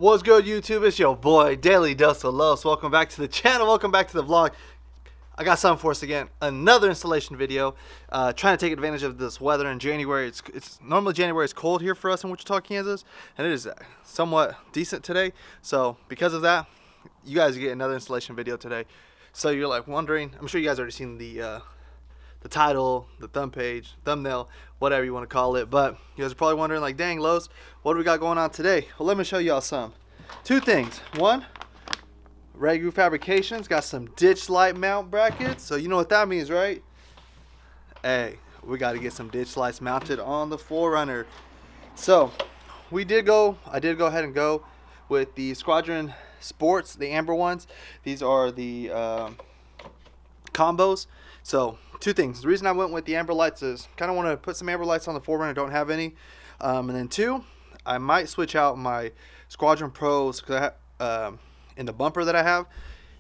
What's good, YouTube? It's your boy Daily Dose of Los. Welcome back to the channel. Welcome back to the vlog. I got something for us again. Another installation video. Trying to take advantage of this weather in January. It's normally January is cold here for us in Wichita, Kansas, and it is somewhat decent today. So because of that, you guys get another installation video today. So you're like wondering. I'm sure you guys already seen the title, the thumbnail, whatever you want to call it. But you guys are probably wondering, like, dang, Los, what do we got going on today? Well, let me show y'all some. Two things. One, Rago Fabrication's got some ditch light mount brackets. So you know what that means, right? Hey, we got to get some ditch lights mounted on the 4runner. So I did go ahead and go with the SQUADRON Sports, the amber ones. These are the combos. So two things. The reason I went with the amber lights is kind of want to put some amber lights on the 4runner. Don't have any. And then two, I might switch out my SQUADRON Pros because I have in the bumper that I have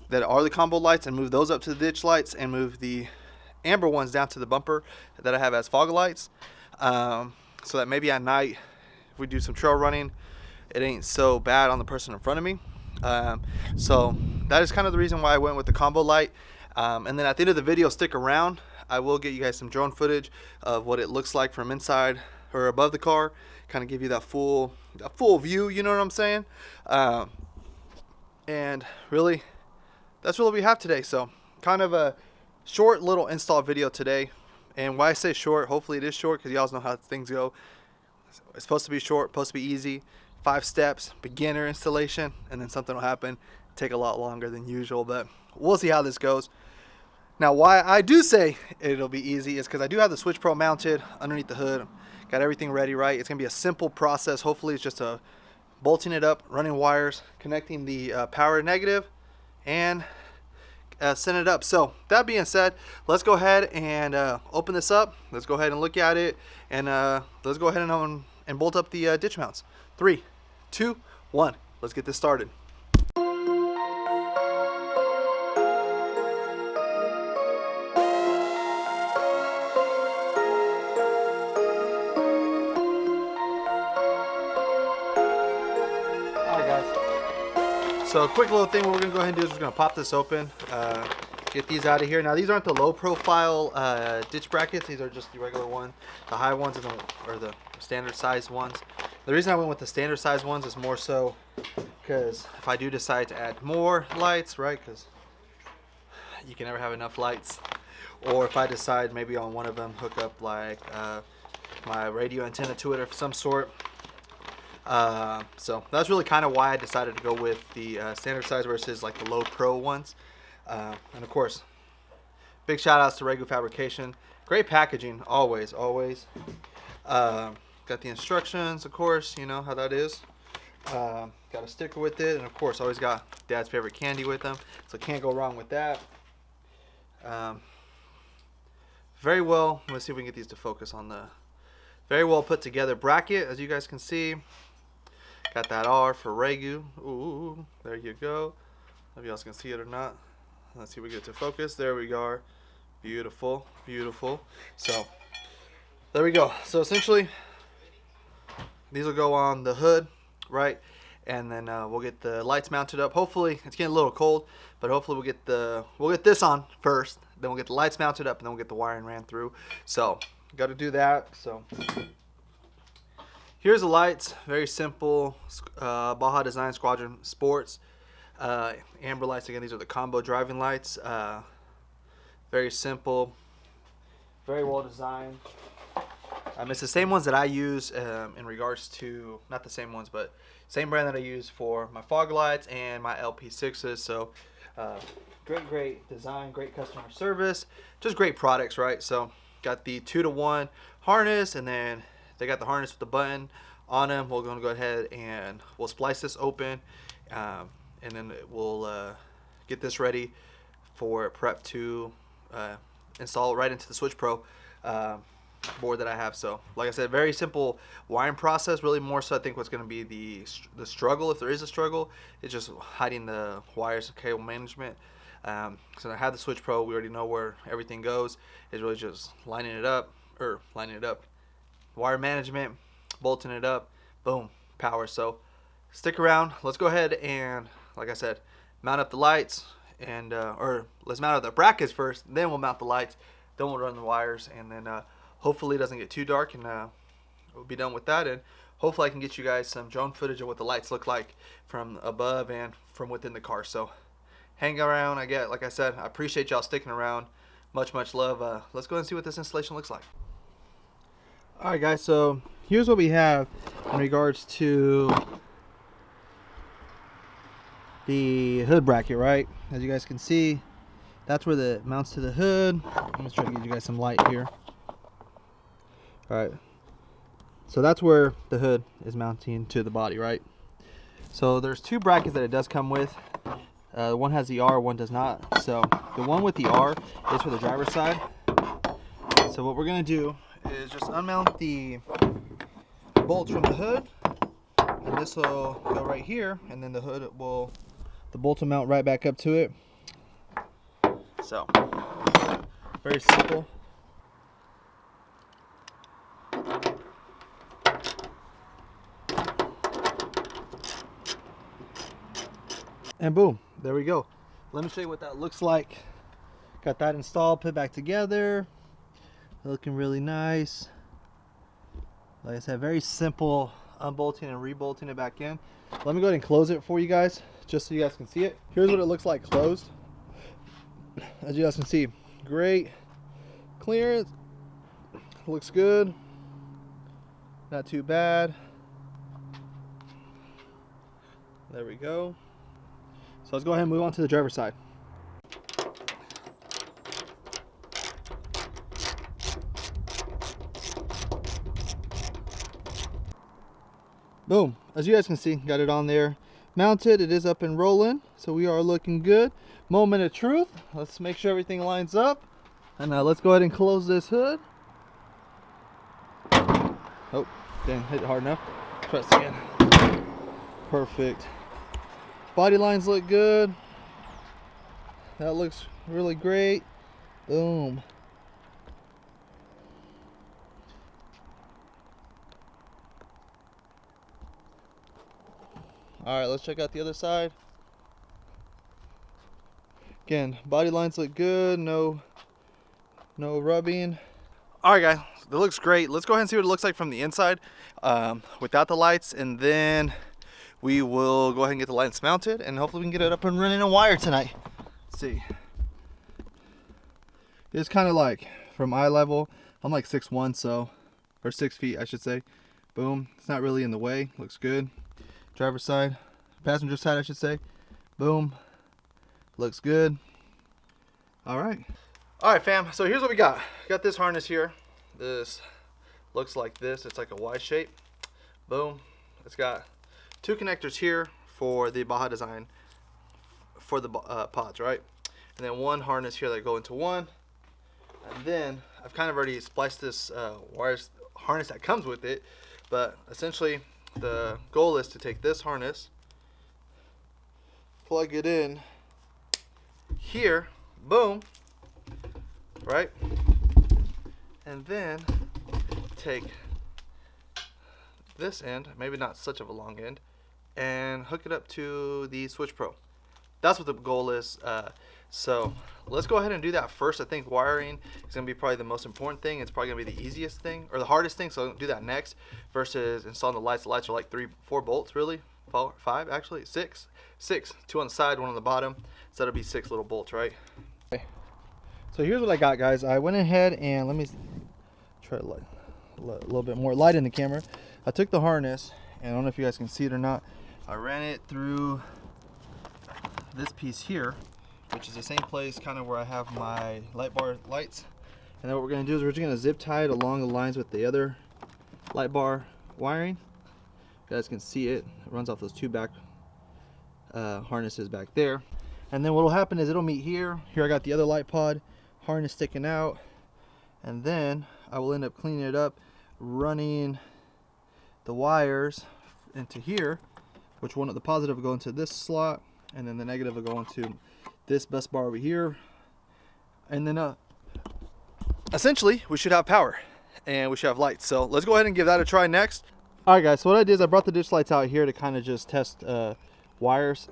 that are the combo lights, and move those up to the ditch lights, and move the amber ones down to the bumper that I have as fog lights, so that maybe at night if we do some trail running, it ain't so bad on the person in front of me. So that is kind of the reason why I went with the combo light. And then at the end of the video, stick around. I will get you guys some drone footage of what it looks like from inside or above the car, kind of give you that full view, you know what I'm saying? And really, that's really what we have today. So kind of a short little install video today. And why I say short, hopefully it is short, because you all know how things go. It's supposed to be short, supposed to be easy. 5 steps, beginner installation, and then something will happen, take a lot longer than usual, but we'll see how this goes. Now, why I do say it'll be easy is because I do have the Switch Pro mounted underneath the hood. Got everything ready, right? It's gonna be a simple process. Hopefully it's just bolting it up, running wires, connecting the power negative, and send it up. So that being said, let's go ahead and open this up. Let's go ahead and look at it, and let's go ahead and bolt up the ditch mounts. 3, 2, 1. Let's get this started. So a quick little thing what we're going to go ahead and do is we're going to pop this open, get these out of here. Now these aren't the low profile ditch brackets, these are just the regular ones. The high ones are the standard size ones. The reason I went with the standard size ones is more so because if I do decide to add more lights, right, because you can never have enough lights, or if I decide maybe on one of them hook up like my radio antenna to it of some sort. So that's really kind of why I decided to go with the standard size versus like the low pro ones. And of course, big shout outs to Rago Fabrication. Great packaging, always. Got the instructions, of course, you know how that is. Got a sticker with it, and of course always got Dad's favorite candy with them, so can't go wrong with that. Very well, let's see if we can get these to focus on the very well put together bracket, as you guys can see. Got that R for Rago. Ooh, there you go. I don't know if you guys can see it or not. Let's see if we get it to focus. There we go. Beautiful, beautiful. So there we go. So essentially, these will go on the hood, right? And then we'll get the lights mounted up. Hopefully, it's getting a little cold, but hopefully we'll get this on first. Then we'll get the lights mounted up, and then we'll get the wiring ran through. So got to do that. So here's the lights. Very simple. Baja Design SQUADRON Sports. Amber lights. Again, these are the combo driving lights. Very simple. Very well designed. It's the same ones that I use in regards to, not the same ones, but same brand that I use for my fog lights and my LP6s. So great design, great customer service, just great products, right? So got the 2-to-1 harness, and then they got the harness with the button on them. We're going to go ahead and we'll splice this open, and then we'll get this ready for prep to install right into the Switch Pro board that I have. So like I said, very simple wiring process. Really more so I think what's going to be the struggle, if there is a struggle, is just hiding the wires and cable management. So I have the Switch Pro. We already know where everything goes. It's really just lining it up, wire management, bolting it up, boom, power. So stick around. Let's go ahead and, like I said, mount up the lights, and or let's mount up the brackets first, then we'll mount the lights, then we'll run the wires, and then hopefully it doesn't get too dark, and we'll be done with that. And hopefully I can get you guys some drone footage of what the lights look like from above and from within the car. So hang around. Like I said, I appreciate y'all sticking around. Much love. Let's go ahead and see what this installation looks like. All right, guys, so here's what we have in regards to the hood bracket, right? As you guys can see, that's where the mounts to the hood. I'm gonna try to give you guys some light here. All right, so that's where the hood is mounting to the body, right? So there's two brackets that it does come with. One has the R, one does not. So the one with the R is for the driver's side. So what we're gonna do is just unmount the bolts from the hood, and this will go right here, and then the bolts will mount right back up to it. So very simple. And boom, there we go. Let me show you what that looks like. Got that installed, put back together. Looking really nice. Like I said, very simple unbolting and rebolting it back in. Let me go ahead and close it for you guys, just so you guys can see it. Here's what it looks like closed. As you guys can see, great clearance. Looks good. Not too bad. There we go. So let's go ahead and move on to the driver's side. Boom, as you guys can see, got it on there mounted. It is up and rolling, so we are looking good. Moment of truth. Let's make sure everything lines up, and let's go ahead and close this hood. Oh, didn't hit it hard enough. Press again. Perfect. Body lines look good. That looks really great. Boom. All right, let's check out the other side. Again, body lines look good. No rubbing. All right, guys, that looks great. Let's go ahead and see what it looks like from the inside without the lights, and then we will go ahead and get the lights mounted, and hopefully we can get it up and running and wired tonight. Let's see. It's kind of like from eye level. I'm like 6'1", so, or 6 feet, I should say. Boom. It's not really in the way. Looks good. Driver's side, passenger side, I should say. Boom. Looks good. All right, fam. So here's what we got. Got this harness here. This looks like this. It's like a Y shape. Boom. It's got two connectors here for the Baja design for the pods, right? And then one harness here that go into one. And then I've kind of already spliced this harness that comes with it, but essentially the goal is to take this harness, plug it in here, boom, right? And then take this end, maybe not such of a long end, and hook it up to the Switch Pro. That's what the goal is. So let's go ahead and do that first. I think wiring is going to be probably the most important thing. It's probably going to be the easiest thing, or the hardest thing, so I'll do that next, versus installing the lights. The lights are like 4 bolts, really. 5 actually, 6. 2 on the side, 1 on the bottom, so that'll be 6 little bolts, right? Okay. So here's what I got, guys. I went ahead and let me try to light a little bit more light in the camera. I took the harness, and I don't know if you guys can see it or not. I ran it through this piece here, which is the same place kind of where I have my light bar lights. And then what we're going to do is we're just going to zip tie it along the lines with the other light bar wiring. You guys can see it. It runs off those 2 back harnesses back there. And then what will happen is it'll meet here. Here I got the other light pod harness sticking out. And then I will end up cleaning it up, running the wires into here, which one of the positive will go into this slot, and then the negative will go into this bus bar over here. And then essentially we should have power and we should have lights. So let's go ahead and give that a try next. Alright guys, so what I did is I brought the ditch lights out here to kind of just test wires,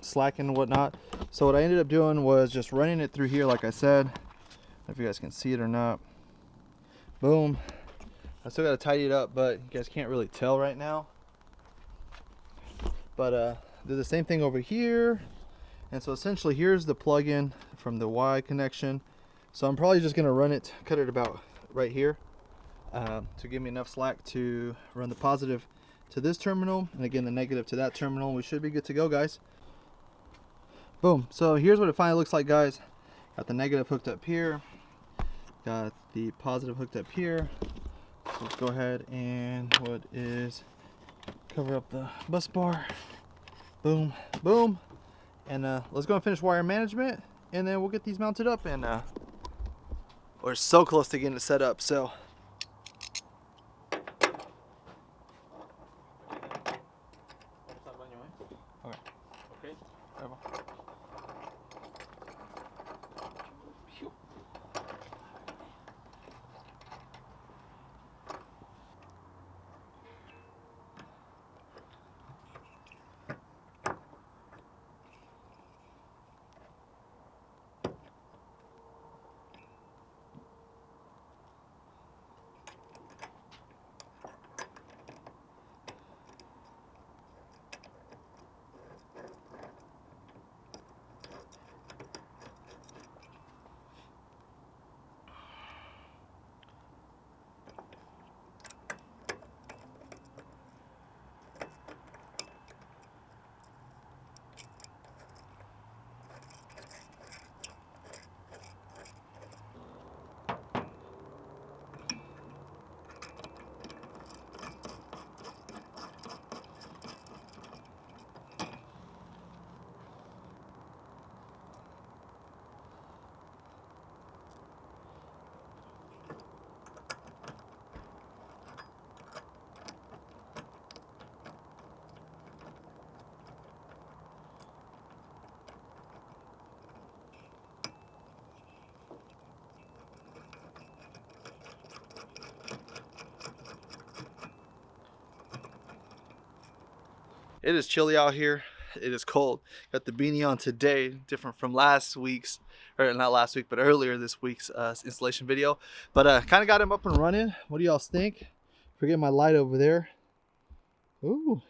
slack and whatnot. So what I ended up doing was just running it through here like I said. I don't know if you guys can see it or not. Boom. I still got to tidy it up, but you guys can't really tell right now. But do the same thing over here. And so essentially here's the plug-in from the Y connection. So I'm probably just going to run it, cut it about right here. To give me enough slack to run the positive to this terminal and again the negative to that terminal. We should be good to go, guys. Boom. So here's what it finally looks like, guys. Got the negative hooked up here, got the positive hooked up here. So let's go ahead and cover up the bus bar. Boom, boom. And let's go and finish wire management, and then we'll get these mounted up. And we're so close to getting it set up. So it is chilly out here. It is cold. Got the beanie on today, different from last week's, or not last week, but earlier this week's installation video. But kind of got him up and running. What do y'all think? Forget my light over there. Ooh.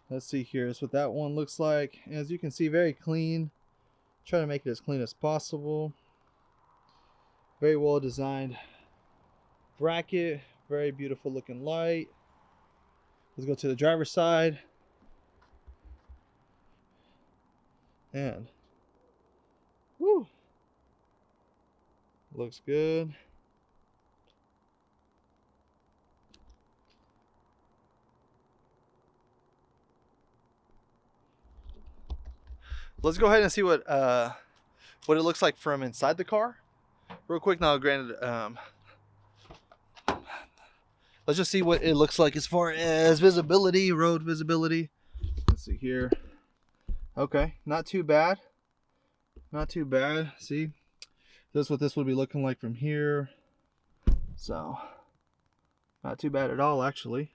Let's see here. That's what that one looks like. As you can see, very clean. Try to make it as clean as possible. Very well designed bracket. Very beautiful looking light. Let's go to the driver's side. And woo, looks good. Let's go ahead and see what it looks like from inside the car real quick. Now granted, let's just see what it looks like as far as visibility, road visibility. Let's see here. Okay, not too bad. Not too bad. See, that's what this would be looking like from here. So, not too bad at all, actually.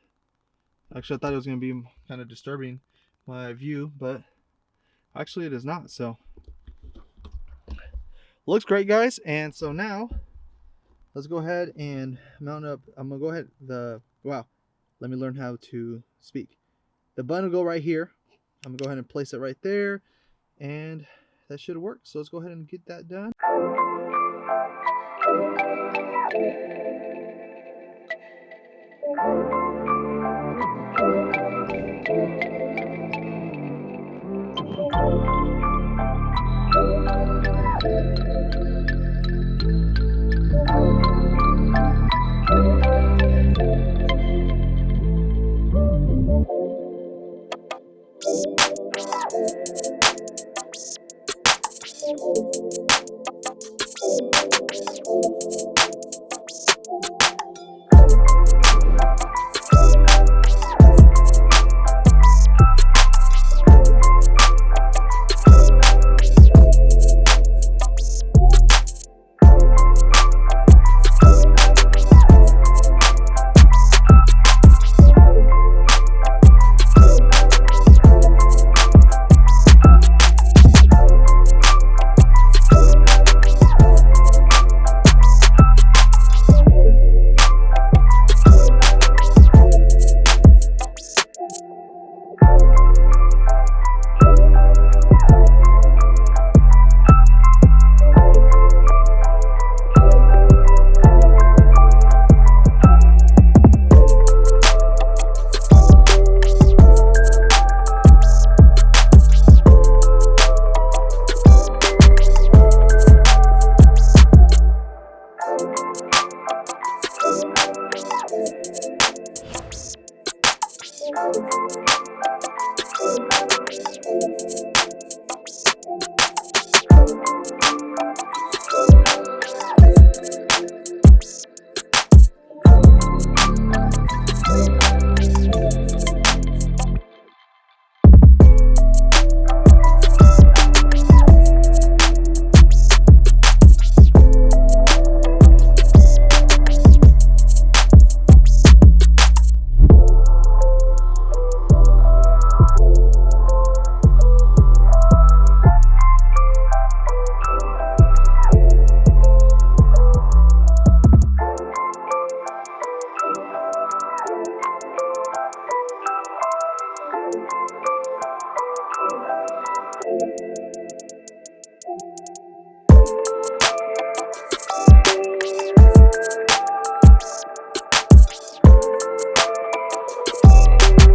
Actually, I thought it was going to be kind of disturbing my view, but actually it is not. So, looks great, guys. And so now, let's go ahead and mount up. I'm going to go ahead, let me learn how to speak. The button will go right here. I'm gonna go ahead and place it right there, and that should work. So let's go ahead and get that done.